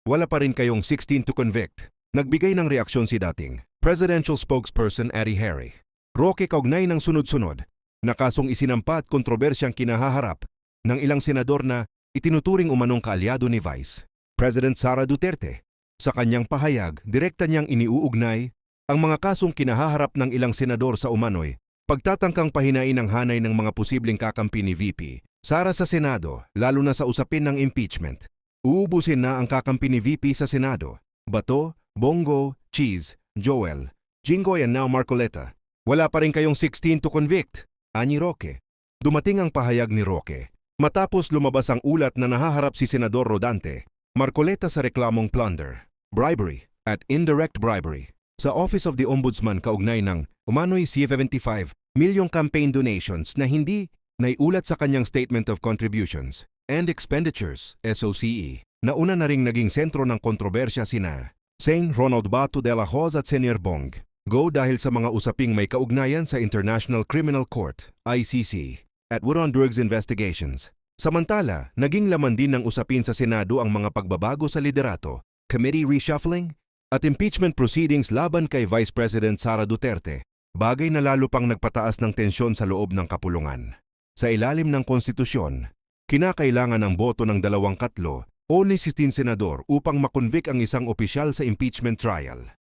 wala pa rin kayong 16 to convict. Nagbigay ng reaksyon si dating Presidential Spokesperson Adi Harry. Roque, kaugnay ng sunod-sunod na kasong isinampa at kontrobersyang kinahaharap ng ilang senador na itinuturing umanong kaalyado ni Vice President Sara Duterte. Sa kanyang pahayag, direkta niyang iniuugnay ang mga kasong kinahaharap ng ilang senador sa umano'y pagtatangkang pahinain ang hanay ng mga posibleng kakampi ni VP Sara sa Senado, lalo na sa usapin ng impeachment. Uubusin na ang kakampi ni VP sa Senado: Bato, Bongo, Cheese, Joel, Jinggoy and now Marcoleta. Wala pa rin kayong 16 to convict, ani Roque. Dumating ang pahayag ni Roque matapos lumabas ang ulat na nahaharap si Senador Rodante Marcoleta sa reklamong plunder, bribery at indirect bribery sa Office of the Ombudsman kaugnay ng umano'y C75 milyong campaign donations na hindi naiulat sa kanyang Statement of Contributions and Expenditures, SOCE, na una na ring naging sentro ng kontrobersya sina Sen. Ronald Bato de la Hoz at Senior Bong Go dahil sa mga usaping may kaugnayan sa International Criminal Court, ICC, at War on Drugs investigations. Samantala, naging laman din ng usapin sa Senado ang mga pagbabago sa liderato, committee reshuffling, at impeachment proceedings laban kay Vice President Sara Duterte, bagay na lalo pang nagpataas ng tensyon sa loob ng kapulungan. Sa ilalim ng konstitusyon, kinakailangan ng boto ng 2/3 o ni 16 senador upang makonvict ang isang opisyal sa impeachment trial.